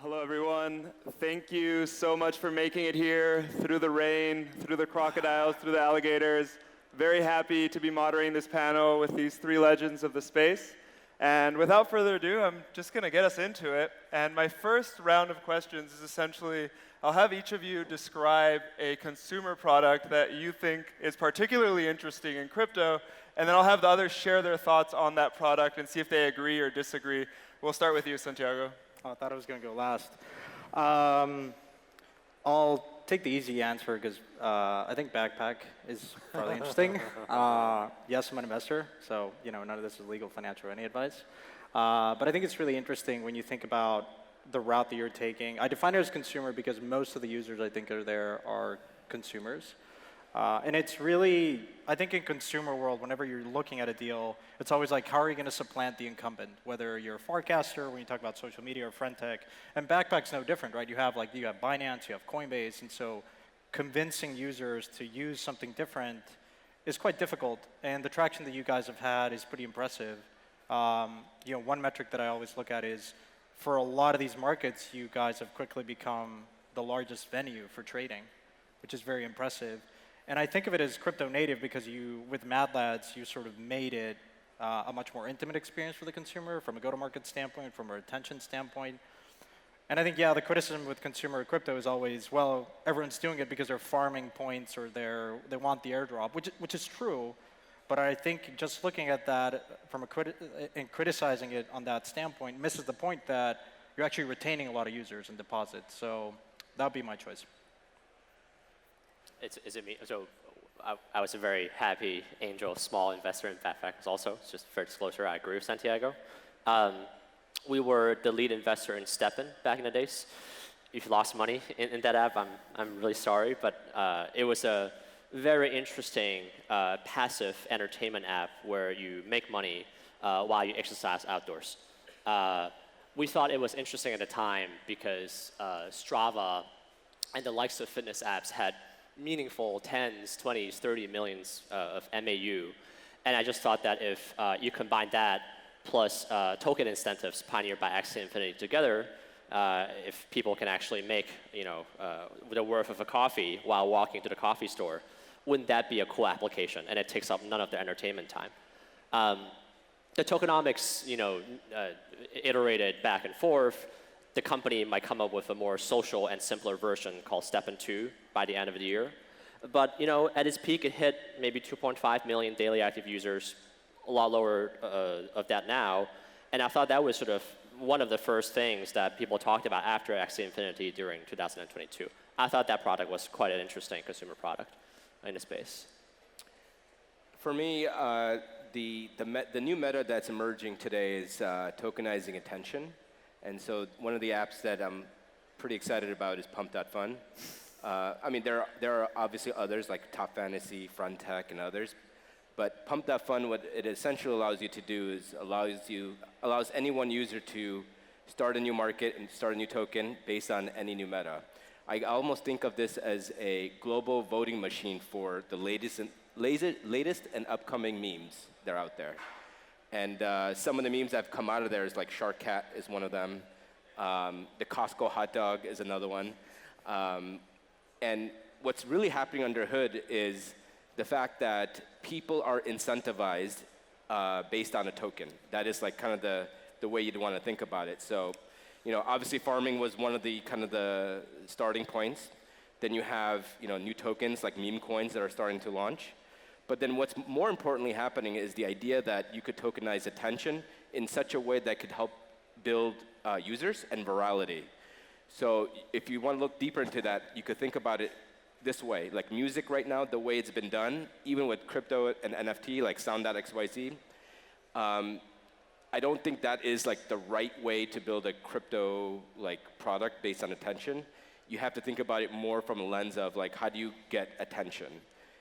Hello, everyone. Thank you so much for making it here through the rain, through the crocodiles, through the alligators. Very happy to be moderating this panel with these three legends of the space. And without further ado, I'm just going to get us into it. And my first round of questions is essentially, I'll have each of you describe a consumer product that you think is particularly interesting in crypto, and then I'll have the others share their thoughts on that product and see if they agree or disagree. We'll start with you, Santiago. Oh, I thought I was going to go last. I'll take the easy answer because I think Backpack is probably interesting. Yes, I'm an investor, so none of this is legal, financial, or any advice. But I think it's really interesting when you think about the route that you're taking. I define it as consumer because most of the users I think are consumers. And it's really, I think in consumer world, whenever you're looking at a deal, it's always like, how are you going to supplant the incumbent? Whether you're a forecaster, when you talk about social media or friend tech, and Backpack's no different, right? You have Binance, you have Coinbase, and so convincing users to use something different is quite difficult. And the traction that you guys have had is pretty impressive. One metric that I always look at is, for a lot of these markets, you guys have quickly become the largest venue for trading, which is very impressive. And I think of it as crypto native because with Mad Lads, you sort of made it a much more intimate experience for the consumer from a go-to-market standpoint, from a retention standpoint. And I think, the criticism with consumer crypto is always, well, everyone's doing it because they're farming points or they want the airdrop, which is true. But I think just looking at that and criticizing it on that standpoint misses the point that you're actually retaining a lot of users and deposits. So that would be my choice. Is it me? So I was a very happy angel, small investor in Backpack also. It's just for disclosure, I agree with Santiago. We were the lead investor in STEPN back in the days. If you lost money in that app, I'm really sorry, but it was a very interesting passive entertainment app where you make money while you exercise outdoors. We thought it was interesting at the time because Strava and the likes of fitness apps had meaningful 10s, 20s, 30 millions of MAU. And I just thought that if you combine that plus token incentives pioneered by Axie Infinity together, if people can actually make the worth of a coffee while walking to the coffee store, wouldn't that be a cool application? And it takes up none of the entertainment time. The tokenomics, iterated back and forth. The company might come up with a more social and simpler version called STEPN 2 by the end of the year. But at its peak, it hit maybe 2.5 million daily active users, a lot lower of that now. And I thought that was sort of one of the first things that people talked about after Axie Infinity during 2022. I thought that product was quite an interesting consumer product in the space. For me, the new meta that's emerging today is tokenizing attention. And so one of the apps that I'm pretty excited about is Pump.Fun. I mean, there are obviously others like Top Fantasy, Front Tech, and others. But Pump.Fun, what it essentially allows you to do is allows any one user to start a new market and start a new token based on any new meta. I almost think of this as a global voting machine for the latest and upcoming memes that are out there. And some of the memes that have come out of there is like Shark Cat is one of them. The Costco hot dog is another one. And what's really happening under the hood is the fact that people are incentivized based on a token. That is like kind of the way you'd want to think about it. So, obviously farming was one of the kind of the starting points. Then you have, new tokens like meme coins that are starting to launch. But then what's more importantly happening is the idea that you could tokenize attention in such a way that could help build users and virality. So if you want to look deeper into that, you could think about it this way. Like music right now, the way it's been done, even with crypto and NFT, like Sound.xyz, I don't think that is like the right way to build a crypto like product based on attention. You have to think about it more from a lens of like, how do you get attention?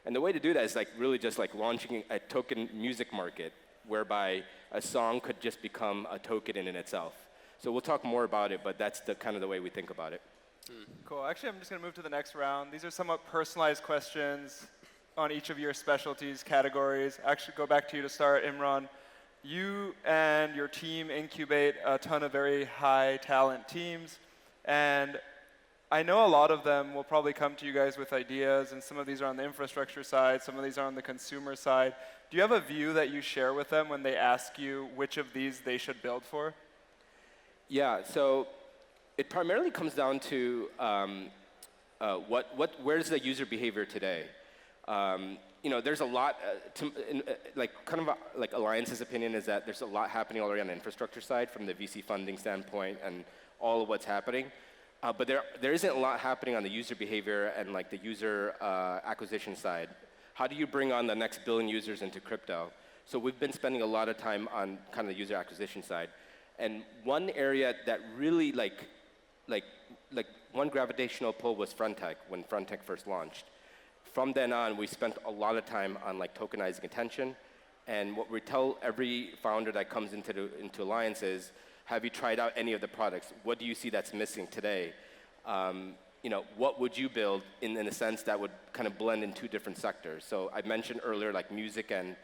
And the way to do that is like really just like launching a token music market whereby a song could just become a token in itself. So we'll talk more about it, but that's the kind of the way we think about it. Cool. Actually, I'm just going to move to the next round. These are somewhat personalized questions on each of your specialties, categories. Actually, go back to you to start, Imran. You and your team incubate a ton of very high talent teams. And I know a lot of them will probably come to you guys with ideas, and some of these are on the infrastructure side, some of these are on the consumer side. Do you have a view that you share with them when they ask you which of these they should build for? Yeah, so it primarily comes down to where's the user behavior today? There's a lot, like Alliance's opinion is that there's a lot happening already on the infrastructure side from the VC funding standpoint and all of what's happening. But there isn't a lot happening on the user behavior and like the user acquisition side. How do you bring on the next billion users into crypto? So we've been spending a lot of time on kind of the user acquisition side. And one area that really like one gravitational pull was Frontech when Frontech first launched. From then on, we spent a lot of time on like tokenizing attention. And what we tell every founder that comes into Alliance is, have you tried out any of the products? What do you see that's missing today? What would you build in a sense that would kind of blend in two different sectors? So I mentioned earlier like music and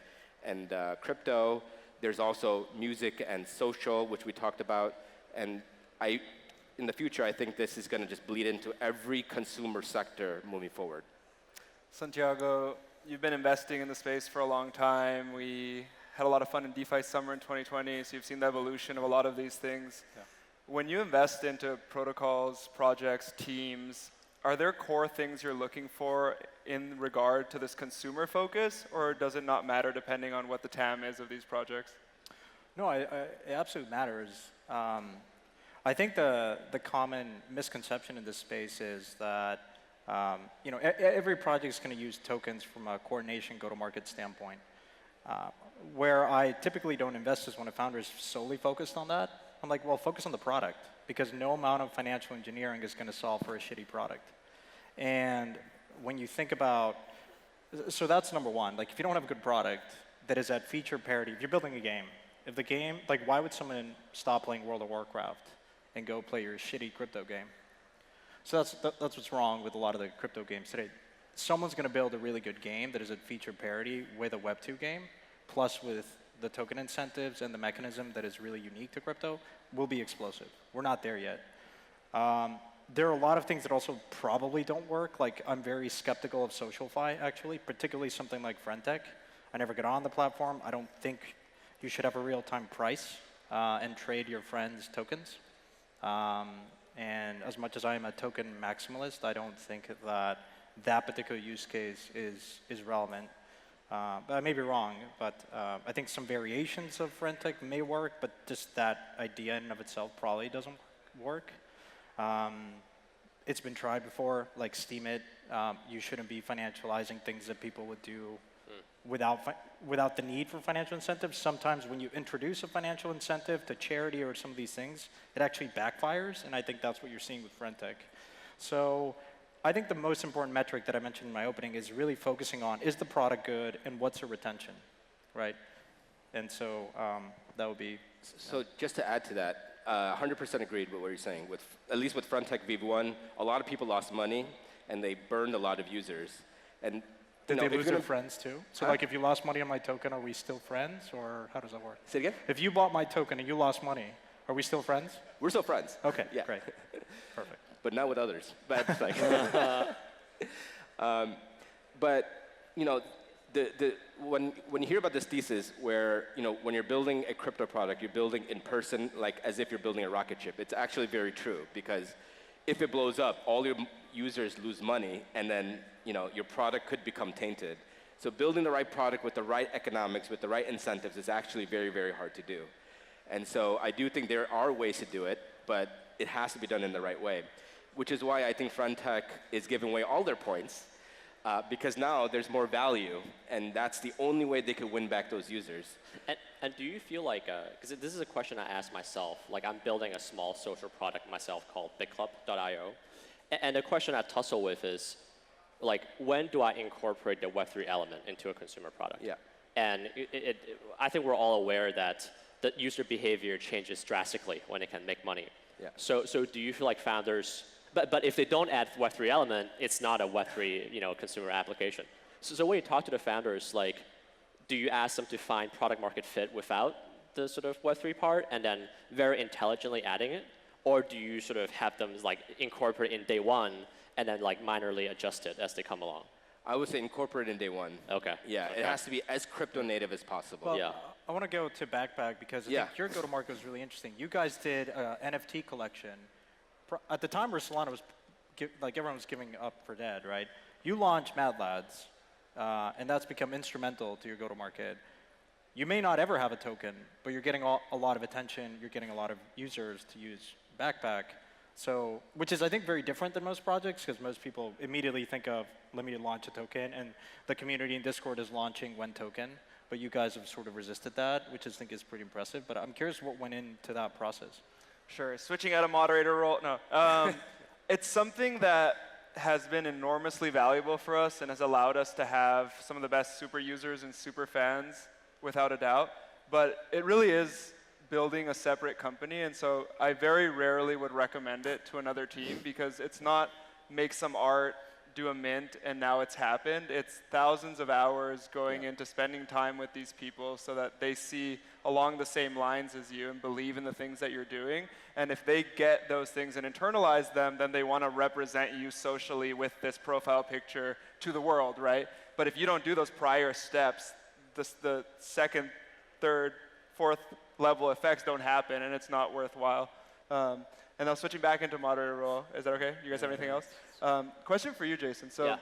crypto. There's also music and social, which we talked about. And in the future, I think this is going to just bleed into every consumer sector moving forward. Santiago, you've been investing in the space for a long time. We had a lot of fun in DeFi Summer in 2020, so you've seen the evolution of a lot of these things. Yeah. When you invest into protocols, projects, teams, are there core things you're looking for in regard to this consumer focus, or does it not matter depending on what the TAM is of these projects? No, it absolutely matters. I think the common misconception in this space is that every project is going to use tokens from a coordination go-to-market standpoint. Where I typically don't invest is when a founder is solely focused on that. I'm like, well, focus on the product, because no amount of financial engineering is going to solve for a shitty product. And when you think about, so that's number one. Like, if you don't have a good product that is at feature parity, if you're building a game, if the game, like, why would someone stop playing World of Warcraft and go play your shitty crypto game? So that's what's wrong with a lot of the crypto games today. Someone's going to build a really good game that is at feature parity with a Web2 game, plus with the token incentives and the mechanism that is really unique to crypto, will be explosive. We're not there yet. There are a lot of things that also probably don't work. Like, I'm very skeptical of SocialFi, actually, particularly something like Frontech. I never get on the platform. I don't think you should have a real-time price and trade your friends' tokens. And as much as I am a token maximalist, I don't think that that particular use case is relevant. But I may be wrong, but I think some variations of Frontech may work, but just that idea in and of itself probably doesn't work. It's been tried before, like Steemit. You shouldn't be financializing things that people would do without the need for financial incentives. Sometimes when you introduce a financial incentive to charity or some of these things, it actually backfires, and I think that's what you're seeing with Frontech. So I think the most important metric that I mentioned in my opening is really focusing on, is the product good, and what's the retention, right? And so that would be... So just to add to that, 100% agreed with what you're saying. At least with Frontech V1, a lot of people lost money, and they burned a lot of users. And did they lose their friends too? So like, if you lost money on my token, are we still friends, or how does that work? Say it again? If you bought my token and you lost money, are we still friends? We're still friends. Okay, yeah. Great. Perfect. But not with others. But like, when you hear about this thesis where when you're building a crypto product, you're building in person, like as if you're building a rocket ship. It's actually very true, because if it blows up, all your users lose money, and then your product could become tainted. So building the right product with the right economics, with the right incentives, is actually very, very hard to do. And so I do think there are ways to do it, but it has to be done in the right way, which is why I think Frontech is giving away all their points, because now there's more value, and that's the only way they could win back those users. And do you feel like, because this is a question I ask myself, like I'm building a small social product myself called bigclub.io, and the question I tussle with is, like, when do I incorporate the Web3 element into a consumer product? Yeah. And I think we're all aware that the user behavior changes drastically when it can make money. Yeah. So do you feel like founders, but if they don't add Web3 element, it's not a Web3 consumer application. So when you talk to the founders, like, do you ask them to find product market fit without the sort of Web3 part and then very intelligently adding it? or do you sort of have them like incorporate in day one and then like minorly adjust it as they come along? I would say incorporate in day one. Okay. Yeah, okay. it has to be as crypto native as possible. Well, Yeah. I want to go to Backpack because I Yeah. think your go-to-market was really interesting. You guys did an NFT collection. At the time where Solana was, like everyone was giving up for dead, right? You launched Mad Lads, and that's become instrumental to your go-to-market. You may not ever have a token, but you're getting a lot of attention. You're getting a lot of users to use Backpack. So, which is, I think, very different than most projects, because most people immediately think of, let me launch a token, and the community in Discord is launching when token, but you guys have sort of resisted that, which I think is pretty impressive. But I'm curious what went into that process. Sure. Switching out of moderator role. No. It's something that has been enormously valuable for us and has allowed us to have some of the best super users and super fans, without a doubt. But it really is building a separate company, and so I very rarely would recommend it to another team, because it's not make some art, do a mint, and now it's happened. It's thousands of hours going into spending time with these people so that they see along the same lines as you and believe in the things that you're doing. And if they get those things and internalize them, then they want to represent you socially with this profile picture to the world, right? But if you don't do those prior steps, the second, third, fourth level effects don't happen, and it's not worthwhile. And now switching back into moderator role, is that okay? You guys have anything else? Question for you, Jason. So Yeah.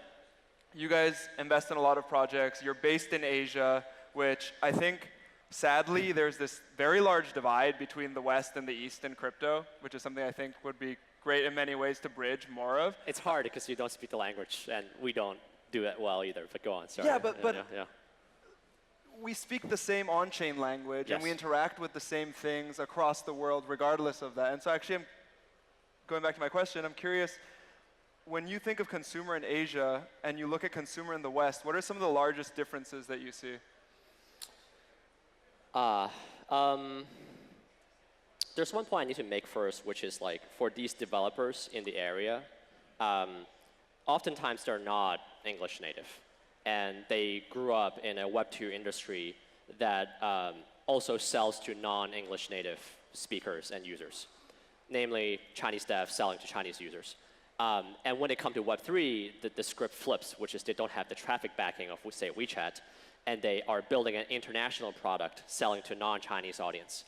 you guys invest in a lot of projects. You're based in Asia, which I think, sadly, there's this very large divide between the West and the East in crypto, which is something I think would be great in many ways to bridge more of. It's hard because you don't speak the language, and we don't do it well either. But go on. Sorry. Yeah, but yeah. we speak the same on-chain language, and we Yes. interact with the same things across the world regardless of that. And so actually, going back to my question, I'm curious, when you think of consumer in Asia and you look at consumer in the West, what are some of the largest differences that you see? There's one point I need to make first, which is like for these developers in the area, oftentimes they're not English native. And they grew up in a Web2 industry that also sells to non-English native speakers and users, namely Chinese devs selling to Chinese users. And when it comes to Web3, the script flips, which is they don't have the traffic backing of, say, WeChat, and they are building an international product selling to non-Chinese audience.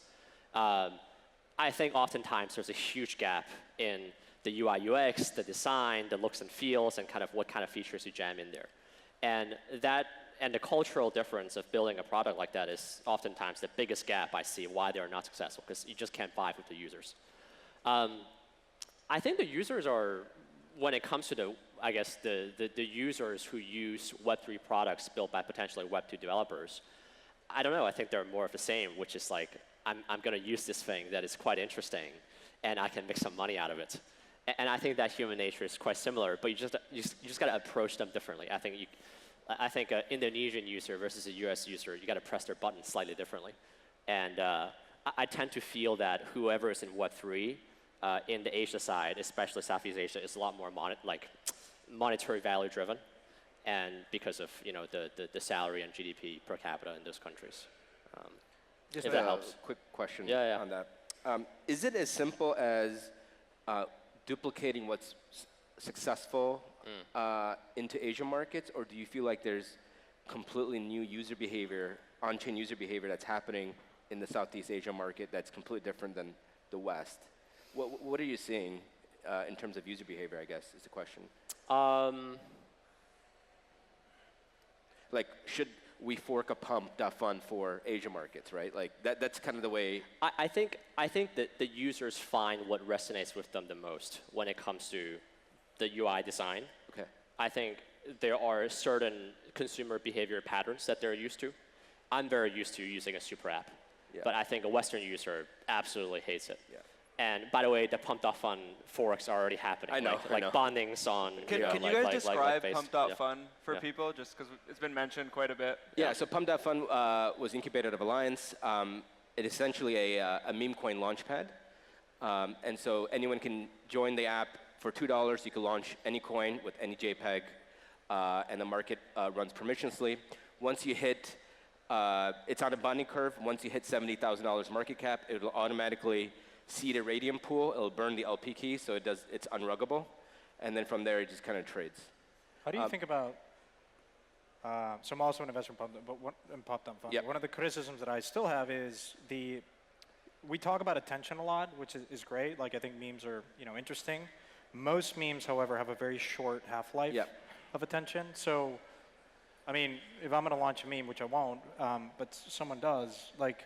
I think oftentimes there's a huge gap in the UI UX, the design, the looks and feels, and kind of what kind of features you jam in there. And the cultural difference of building a product like that is oftentimes the biggest gap I see why they're not successful, because you just can't vibe with the users. I think the users are, when it comes to the users who use Web3 products built by potentially Web2 developers, I don't know, I think they're more of the same, which is like, I'm going to use this thing that is quite interesting, and I can make some money out of it. And I think that human nature is quite similar, but you just got to approach them differently. I think an Indonesian user versus a US user, you got to press their button slightly differently. And I tend to feel that whoever is in Web3 in the Asia side, especially Southeast Asia, is a lot more monetary value driven, and because of the salary and GDP per capita in those countries. Just if that a helps. quick question Yeah. on that. Is it as simple as duplicating what's successful into Asian markets, or do you feel like there's completely new user behavior, on-chain user behavior that's happening in the Southeast Asia market that's completely different than the West? What are you seeing in terms of user behavior, I guess, is the question. Like, should we fork a pump.fund for Asia markets, right? Like, that's kind of the way. I think that the users find what resonates with them the most when it comes to the UI design. Okay. I think there are certain consumer behavior patterns that they're used to. I'm very used to using a super app, but I think a Western user absolutely hates it. Yeah. And by the way, the pump.fund forks are already happening. I know. Like bondings on. Can you guys describe pump.fund for people, just because it's been mentioned quite a bit? Yeah, so pump.fund was incubated out of Alliance. It is essentially a meme coin launchpad. And so anyone can join the app. For $2, you can launch any coin with any JPEG, and the market runs permissionlessly. Once you hit, it's on a bonding curve. Once you hit $70,000 market cap, it will automatically seed a radium pool, it'll burn the LP key, so it's unruggable. And then from there, it just kind of trades. How do you think about, so I'm also an investor in Pop-Down Fund. Yep. One of the criticisms that I still have is we talk about attention a lot, which is great. Like I think memes are interesting. Most memes, however, have a very short half-life of attention. So, I mean, if I'm going to launch a meme, which I won't, but someone does, like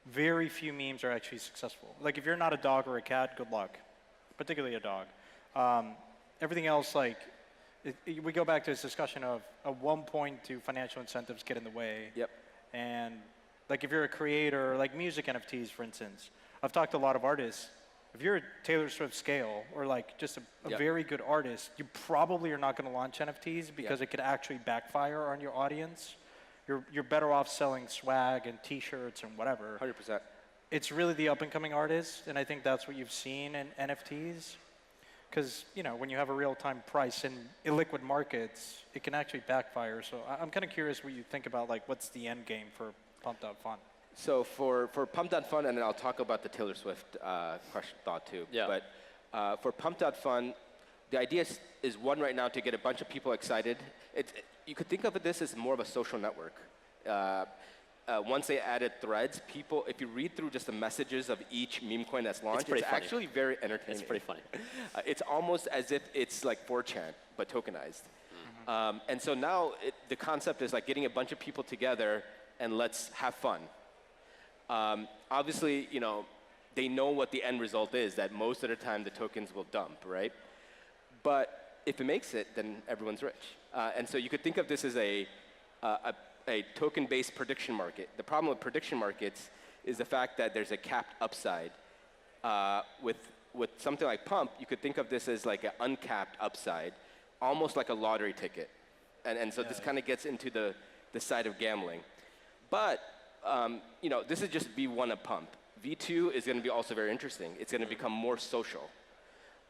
very few memes are actually successful. Like if you're not a dog or a cat, good luck, particularly a dog. Everything else, like, we go back to this discussion of at one point do financial incentives get in the way? Yep. And like if you're a creator, like music NFTs, for instance, I've talked to a lot of artists. If you're a Taylor Swift scale or like just a very good artist, you probably are not going to launch NFTs because it could actually backfire on your audience. You're better off selling swag and T-shirts and whatever. 100%. It's really the up-and-coming artists, and I think that's what you've seen in NFTs. Because when you have a real-time price in illiquid markets, it can actually backfire. So I'm kind of curious what you think about, like, what's the end game for Pumped-Out Fund? So for Pumped-Out Fund, and then I'll talk about the Taylor Swift thought too. Yeah. But for Pumped-Out Fund, the idea is one right now to get a bunch of people excited. You could think of this as more of a social network. Once they added threads, people, if you read through just the messages of each meme coin that's launched, it's actually very entertaining. It's pretty funny. It's almost as if it's like 4chan, but tokenized. And so now the concept is like getting a bunch of people together and let's have fun. Obviously, they know what the end result is, that most of the time the tokens will dump, right? But if it makes it, then everyone's rich. And so you could think of this as a token-based prediction market. The problem with prediction markets is the fact that there's a capped upside. With something like Pump, you could think of this as like an uncapped upside, almost like a lottery ticket. And so this kind of gets into the side of gambling. But this is just V1 of Pump. V2 is going to be also very interesting. It's going to become more social.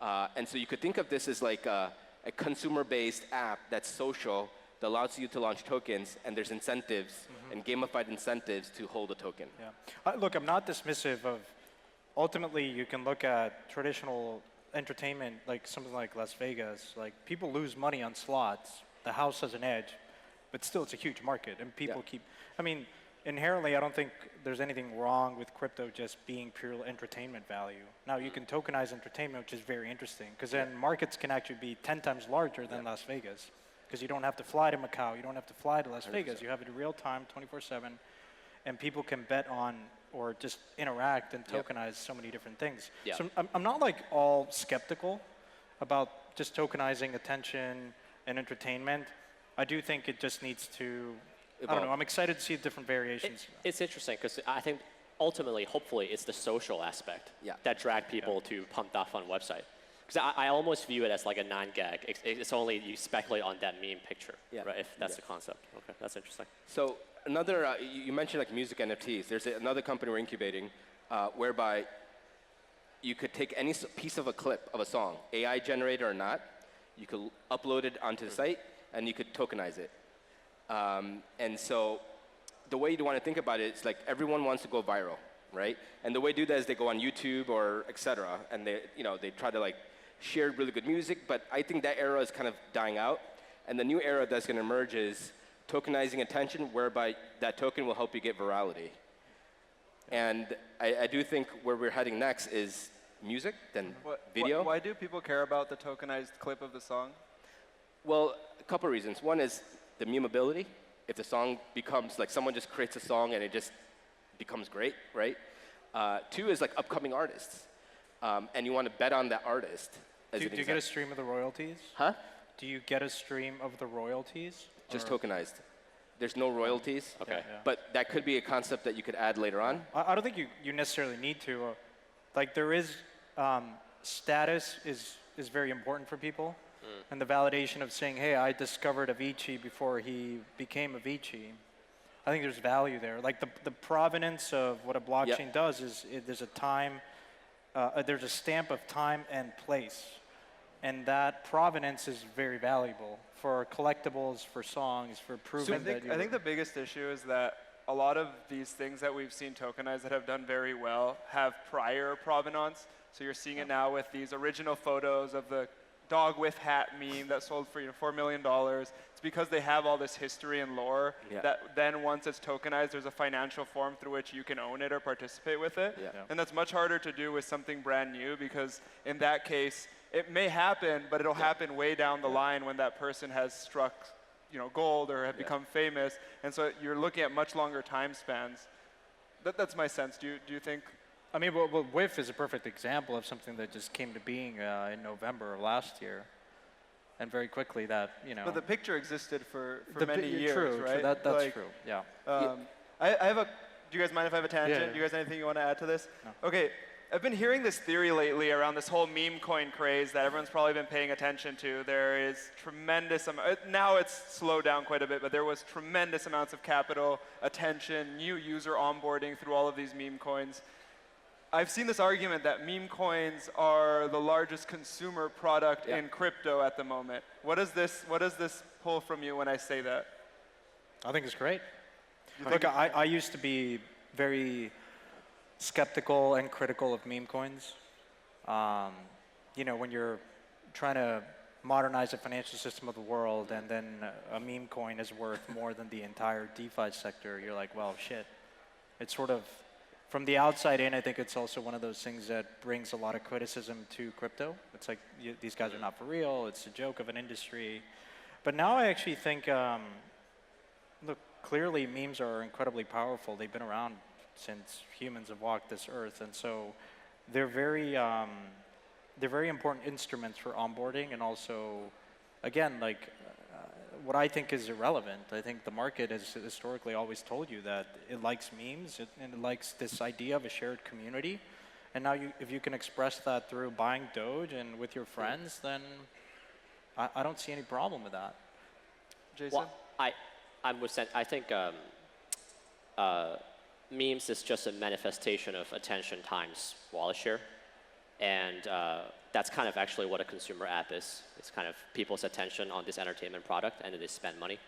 And so you could think of this as like a consumer-based app that's social, that allows you to launch tokens, and there's incentives and gamified incentives to hold a token. Yeah. Look, I'm not dismissive of, ultimately you can look at traditional entertainment, like something like Las Vegas, like people lose money on slots, the house has an edge, but still it's a huge market, and people keep, I mean, inherently I don't think there's anything wrong with crypto just being pure entertainment value. Now you can tokenize entertainment, which is very interesting, because then markets can actually be 10 times larger than Las Vegas. Because you don't have to fly to Macau, you don't have to fly to Las Vegas. You have it in real time, 24/7, and people can bet on or just interact and tokenize so many different things. Yeah. So I'm not like all skeptical about just tokenizing attention and entertainment. I do think it just needs to, I don't know, I'm excited to see different variations. It's interesting because I think ultimately, hopefully, it's the social aspect that drag people to Pumped-Out Fund website. Because I almost view it as like a non-gag. It's only you speculate on that meme picture, right? If that's the concept. Okay, that's interesting. So another, you mentioned like music NFTs. There's another company we're incubating whereby you could take any piece of a clip of a song, AI generated or not, you could upload it onto the site, and you could tokenize it. And so the way you want to think about it is like everyone wants to go viral, right? And the way to do that is they go on YouTube or et cetera, and they try to like share really good music, but I think that era is kind of dying out. And the new era that's going to emerge is tokenizing attention, whereby that token will help you get virality. And I do think where we're heading next is music, then video. Why do people care about the tokenized clip of the song? Well, a couple of reasons. One is the memeability. If the song becomes, like someone just creates a song and it just becomes great, right? Two is like upcoming artists. And you want to bet on that artist. Do you get a stream of the royalties? Huh? Do you get a stream of the royalties? Just tokenized. There's no royalties. Okay. Yeah. But that could be a concept that you could add later on. I don't think you necessarily need to. Like there is, status is very important for people. And the validation of saying, hey, I discovered Avicii before he became Avicii. I think there's value there. Like the provenance of what a blockchain does is there's a time, there's a stamp of time and place. And that provenance is very valuable for collectibles, for songs, for proving that I think the biggest issue is that a lot of these things that we've seen tokenized that have done very well have prior provenance. So you're seeing it now with these original photos of the dog with hat meme that sold for $4 million. It's because they have all this history and lore that then once it's tokenized, there's a financial form through which you can own it or participate with it. And that's much harder to do with something brand new because in that case, it may happen, but it'll happen way down the line when that person has struck gold or have become famous. And so you're looking at much longer time spans. That's my sense. Do you think? I mean, well, WIF is a perfect example of something that just came to being in November of last year. And very quickly that, But the picture existed for many years, true, right? That's true, yeah. I have do you guys mind if I have a tangent? Yeah. Do you guys have anything you want to add to this? No. Okay, I've been hearing this theory lately around this whole meme coin craze that everyone's probably been paying attention to. There is tremendous now it's slowed down quite a bit, but there was tremendous amounts of capital, attention, new user onboarding through all of these meme coins. I've seen this argument that meme coins are the largest consumer product in crypto at the moment. What does this pull from you when I say that? I think it's great. Look, I used to be very skeptical and critical of meme coins. When you're trying to modernize the financial system of the world and then a meme coin is worth more than the entire DeFi sector, you're like, well, shit. It's sort of, from the outside in, I think it's also one of those things that brings a lot of criticism to crypto. It's like, these guys are not for real, it's a joke of an industry. But now I actually think, look, clearly memes are incredibly powerful. They've been around since humans have walked this earth, and so they're very important instruments for onboarding, and also, again, what I think is irrelevant. I think the market has historically always told you that it likes memes and it likes this idea of a shared community, and now if you can express that through buying Doge and with your friends, then I don't see any problem with that. Jason? Well, I think memes is just a manifestation of attention times wallet share. And that's kind of actually what a consumer app is. It's kind of people's attention on this entertainment product, and then they spend money.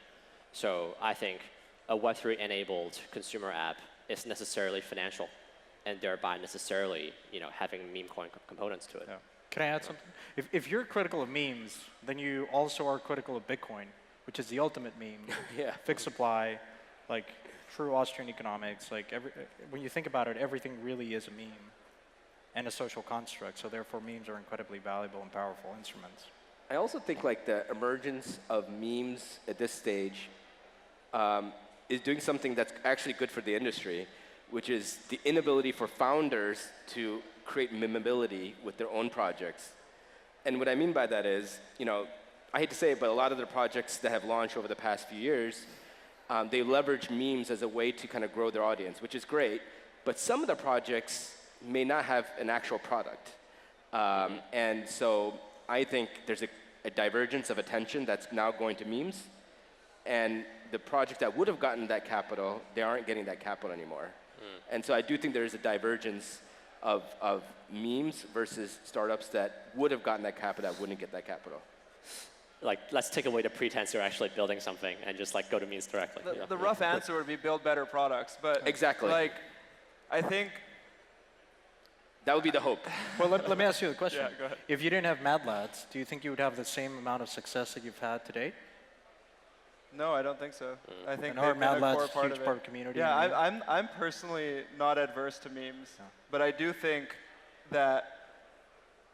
So I think a Web3-enabled consumer app is necessarily financial, and thereby necessarily having meme coin components to it. Yeah. Can I add something? If you're critical of memes, then you also are critical of Bitcoin, which is the ultimate meme. Fixed supply, true Austrian economics. When you think about it, everything really is a meme and a social construct. So therefore, memes are incredibly valuable and powerful instruments. I also think the emergence of memes at this stage is doing something that's actually good for the industry, which is the inability for founders to create memeability with their own projects. And what I mean by that is, I hate to say it, but a lot of the projects that have launched over the past few years, they leverage memes as a way to kind of grow their audience, which is great. But some of the projects may not have an actual product. And so I think there's a divergence of attention that's now going to memes. And the projects that would have gotten that capital, they aren't getting that capital anymore. And so I do think there is a divergence of memes versus startups that would have gotten that capital that wouldn't get that capital. Let's take away the pretense you're actually building something and just go to memes directly. The rough answer would be build better products, but exactly. I think that would be the hope. Well, let me ask you a question. Yeah, go ahead. If you didn't have Mad Lads, do you think you would have the same amount of success that you've had to date? No, I don't think so. I think And are they've been Mad a Lads core a part huge of part it. of community? Yeah, I'm personally not adverse to memes, but I do think that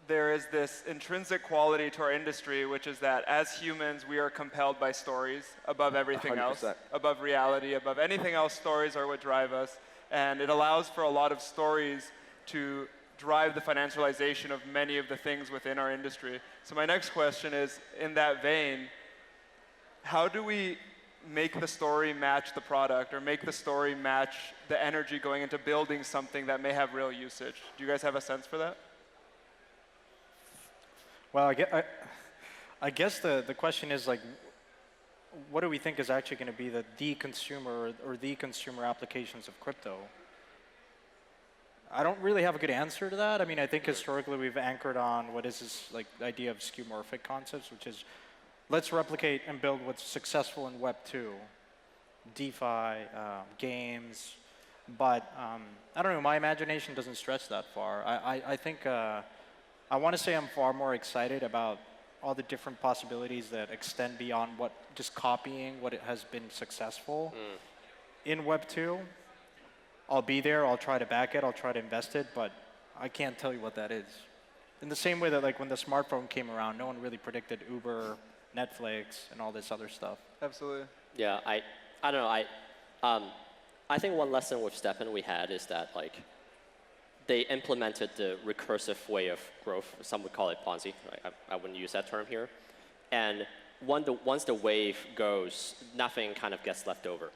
there is this intrinsic quality to our industry, which is that as humans, we are compelled by stories above everything 100%. else, above reality, above anything else. Stories are what drive us, and it allows for a lot of stories to drive the financialization of many of the things within our industry. So my next question is, in that vein, how do we make the story match the product, or make the story match the energy going into building something that may have real usage? Do you guys have a sense for that? Well, I guess the question is what do we think is actually going to be the consumer or the consumer applications of crypto? I don't really have a good answer to that. I mean, I think historically we've anchored on what is this idea of skeuomorphic concepts, which is let's replicate and build what's successful in Web 2, DeFi, games, but I don't know, my imagination doesn't stretch that far. I think, I want to say I'm far more excited about all the different possibilities that extend beyond what just copying what it has been successful in Web 2. I'll be there, I'll try to back it, I'll try to invest it, but I can't tell you what that is. In the same way that like when the smartphone came around, no one really predicted Uber, Netflix, and all this other stuff. Absolutely. Yeah, I don't know. I think one lesson with Stepan we had is that like they implemented the recursive way of growth. Some would call it Ponzi. Right? I wouldn't use that term here. And once the wave goes, nothing kind of gets left over.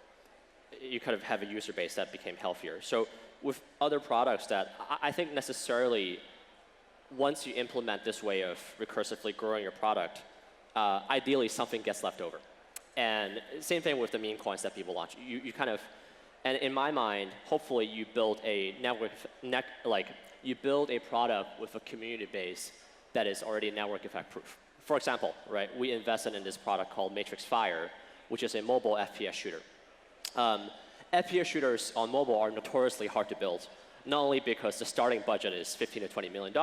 You kind of have a user base that became healthier. So with other products that I think necessarily, once you implement this way of recursively growing your product, ideally something gets left over. And same thing with the meme coins that people launch. You kind of, and in my mind, hopefully you build a network, you build a product with a community base that is already network effect proof. For example, right, we invested in this product called Matrix Fire, which is a mobile FPS shooter. FPS shooters on mobile are notoriously hard to build, not only because the starting budget is $15 to $20 million,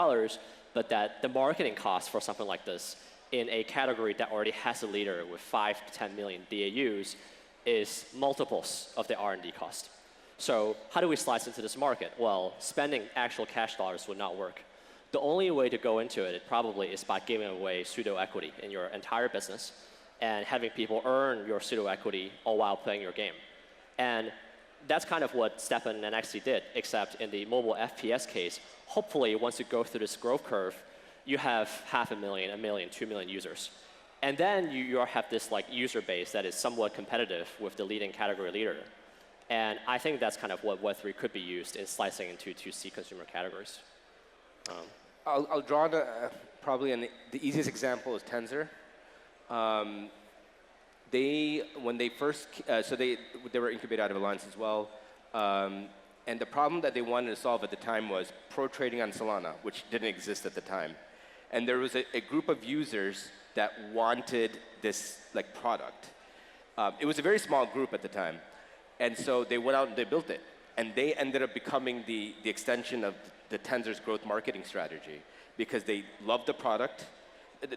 but that the marketing cost for something like this in a category that already has a leader with 5 to 10 million DAUs is multiples of the R&D cost. So how do we slice into this market? Well, spending actual cash dollars would not work. The only way to go into it probably is by giving away pseudo equity in your entire business and having people earn your pseudo equity all while playing your game. And that's kind of what Stepan and XC did, except in the mobile FPS case, hopefully once you go through this growth curve, you have 500,000, 1 million, 2 million users. And then you have this like user base that is somewhat competitive with the leading category leader. And I think that's kind of what Web3 could be used in slicing into 2C consumer categories. I'll draw probably the easiest example is Tensor. When they first, they were incubated out of Alliance as well. And the problem that they wanted to solve at the time was pro trading on Solana, which didn't exist at the time. And there was a group of users that wanted this like product. It was a very small group at the time. And so they went out and they built it. And they ended up becoming the extension of the Tensor's growth marketing strategy because they loved the product,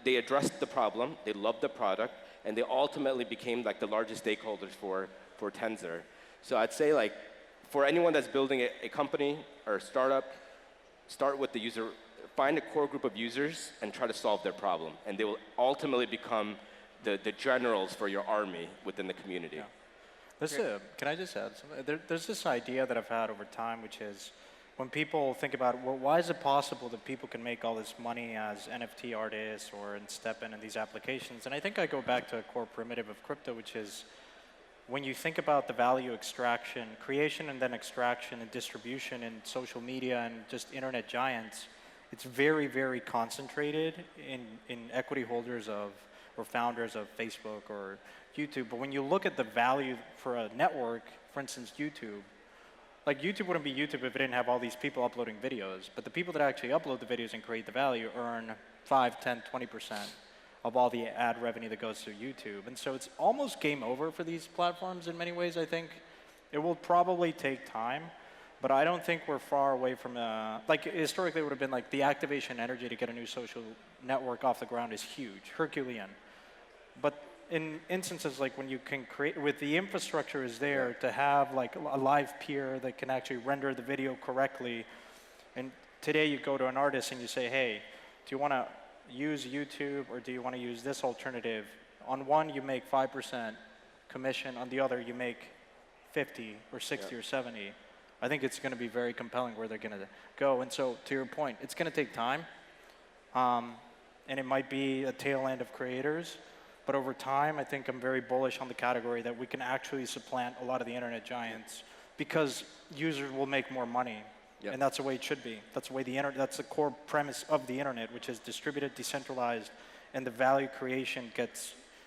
they addressed the problem, they loved the product, and they ultimately became like the largest stakeholders for Tensor. So I'd say like for anyone that's building a company or a startup, start with the user, find a core group of users and try to solve their problem. And they will ultimately become the generals for your army within the community. Yeah. Can I just add something? There's this idea that I've had over time, which is when people think about, well, why is it possible that people can make all this money as NFT artists or in Stepan and these applications? And I think I go back to a core primitive of crypto, which is when you think about the value extraction, creation and then extraction and distribution in social media and just internet giants, it's very, very concentrated in equity holders of or founders of Facebook or YouTube. But when you look at the value for a network, for instance, YouTube, like YouTube wouldn't be YouTube if it didn't have all these people uploading videos. But the people that actually upload the videos and create the value earn 5, 10, 20% of all the ad revenue that goes through YouTube. And so it's almost game over for these platforms in many ways, I think. It will probably take time, but I don't think we're far away from, like historically it would have been like the activation energy to get a new social network off the ground is huge, Herculean. But in instances like when you can create, with the infrastructure is there to have like a live peer that can actually render the video correctly. And today you go to an artist and you say, hey, do you want to use YouTube or do you want to use this alternative? On one, you make 5% commission. On the other, you make 50 or 60 or 70. I think it's going to be very compelling where they're going to go. And so to your point, it's going to take time. And it might be a tail end of creators. But over time, I think I'm very bullish on the category that we can actually supplant a lot of the internet giants because users will make more money. Yep. And that's the way it should be. That's the way that's the core premise of the internet, which is distributed, decentralized, and the value creation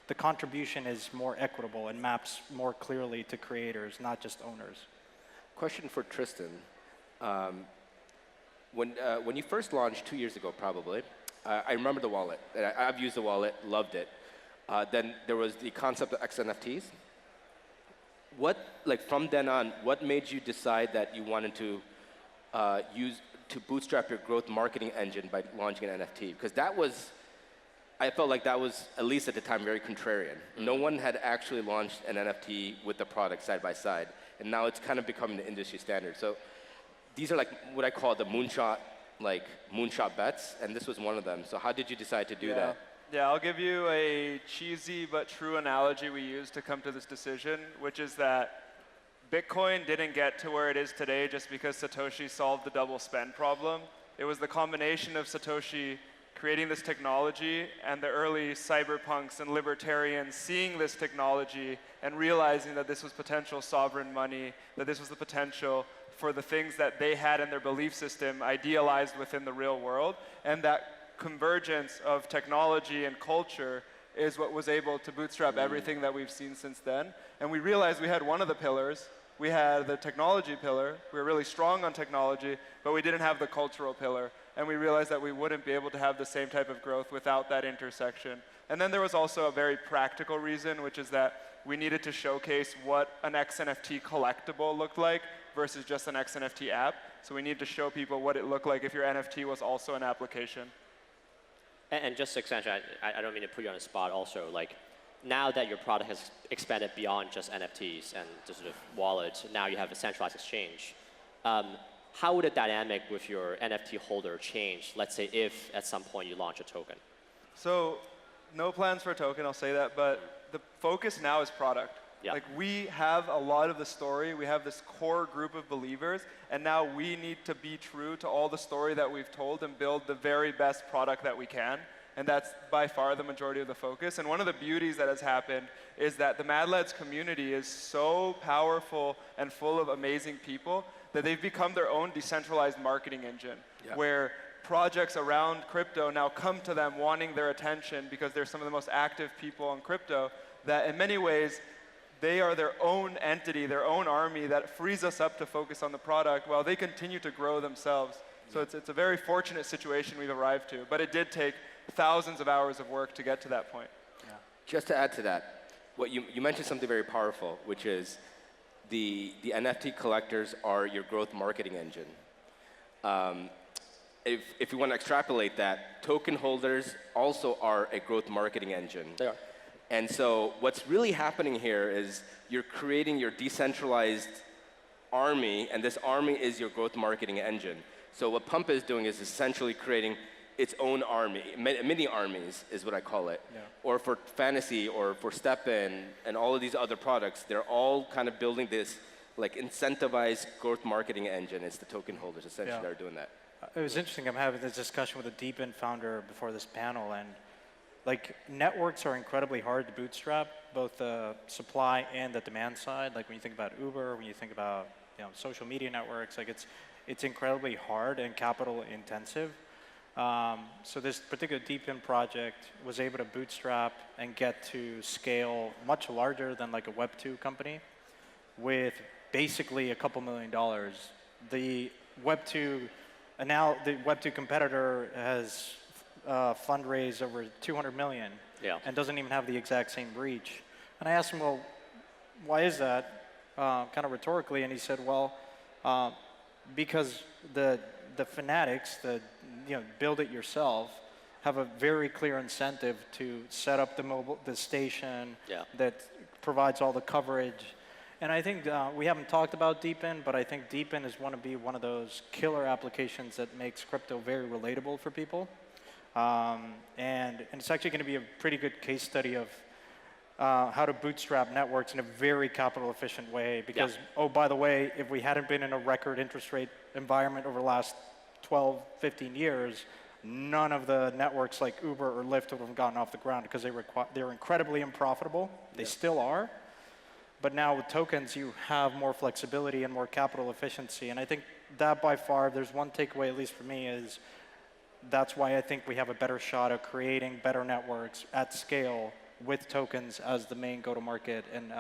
the contribution is more equitable and maps more clearly to creators, not just owners. Question for Tristan. When you first launched 2 years ago, probably, I remember the wallet. I've used the wallet, loved it. Then there was the concept of XNFTs. from then on, what made you decide that you wanted to bootstrap your growth marketing engine by launching an NFT? Because I felt like that was, at least at the time, very contrarian. No one had actually launched an NFT with the product side by side, and now it's kind of becoming the industry standard. So these are like what I call the moonshot bets, and this was one of them. So how did you decide to do that? Yeah, I'll give you a cheesy but true analogy we used to come to this decision, which is that Bitcoin didn't get to where it is today just because Satoshi solved the double spend problem. It was the combination of Satoshi creating this technology and the early cyberpunks and libertarians seeing this technology and realizing that this was potential sovereign money, that this was the potential for the things that they had in their belief system idealized within the real world. And that convergence of technology and culture is what was able to bootstrap everything that we've seen since then. And we realized we had one of the pillars. We had the technology pillar. We were really strong on technology, but we didn't have the cultural pillar. And we realized that we wouldn't be able to have the same type of growth without that intersection. And then there was also a very practical reason, which is that we needed to showcase what an XNFT collectible looked like versus just an XNFT app. So we needed to show people what it looked like if your NFT was also an application. And just to accentuate, I don't mean to put you on the spot also, like, now that your product has expanded beyond just NFTs and the sort of wallet, now you have a centralized exchange. How would the dynamic with your NFT holder change, let's say if at some point you launch a token? So no plans for a token, I'll say that, but the focus now is product. Yeah. Like we have a lot of the story, we have this core group of believers, and now we need to be true to all the story that we've told and build the very best product that we can. And that's by far the majority of the focus. And one of the beauties that has happened is that the Mad Lads community is so powerful and full of amazing people that they've become their own decentralized marketing engine, where projects around crypto now come to them wanting their attention because they're some of the most active people on crypto, that in many ways, they are their own entity, their own army that frees us up to focus on the product while they continue to grow themselves. So it's a very fortunate situation we've arrived to, but it did take thousands of hours of work to get to that point. Yeah. Just to add to that, what you mentioned something very powerful, which is the NFT collectors are your growth marketing engine. If you want to extrapolate that, token holders also are a growth marketing engine. They are. And so what's really happening here is you're creating your decentralized army, and this army is your growth marketing engine. So what Pump is doing is essentially creating its own army, mini armies is what I call it. Yeah. Or for Fantasy or for StepIn and all of these other products, they're all kind of building this like incentivized growth marketing engine. It's the token holders essentially that are doing that. It was interesting. I'm having this discussion with a Deepin founder before this panel, and like networks are incredibly hard to bootstrap, both the supply and the demand side. Like when you think about Uber, when you think about social media networks, like it's incredibly hard and capital intensive. So this particular Deepin project was able to bootstrap and get to scale much larger than like a Web2 company with basically a couple $1 million. The Web2 competitor has fundraised over 200 million and doesn't even have the exact same reach. And I asked him, well, why is that? Kind of rhetorically, and he said, well, because the fanatics, build it yourself, have a very clear incentive to set up the station that provides all the coverage. And I think we haven't talked about Deepin, but I think Deepin is going to be one of those killer applications that makes crypto very relatable for people. And it's actually going to be a pretty good case study of how to bootstrap networks in a very capital efficient way. Because, oh, by the way, if we hadn't been in a record interest rate environment over the last 12, 15 years, none of the networks like Uber or Lyft would have gotten off the ground because they were incredibly unprofitable. They still are. But now with tokens, you have more flexibility and more capital efficiency. And I think that by far, there's one takeaway, at least for me, is that's why I think we have a better shot of creating better networks at scale with tokens as the main go-to-market and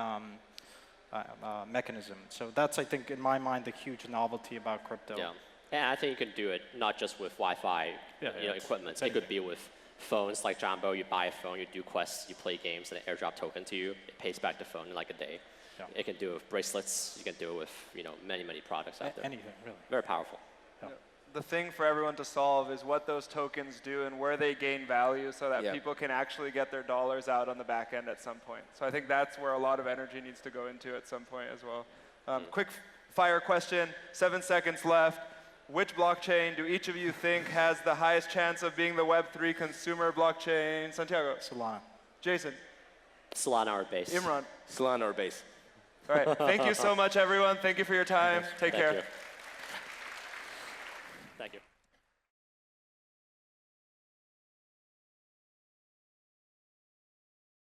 mechanism. So that's, I think, in my mind, the huge novelty about crypto. Yeah, and I think you can do it not just with Wi-Fi equipment. It could be with phones like Jumbo, you buy a phone, you do quests, you play games, and it airdrop token to you. It pays back the phone in like a day. Yeah. It can do it with bracelets. You can do it with many, many products out there. Anything, really. Very powerful. Yeah. The thing for everyone to solve is what those tokens do and where they gain value so that people can actually get their dollars out on the back end at some point. So I think that's where a lot of energy needs to go into at some point as well. Quick fire question, 7 seconds left. Which blockchain do each of you think has the highest chance of being the Web3 consumer blockchain? Santiago. Solana. Jason. Solana or Base. Imran. Solana or Base. All right. Thank you so much, everyone. Thank you for your time. Take care. Thank you.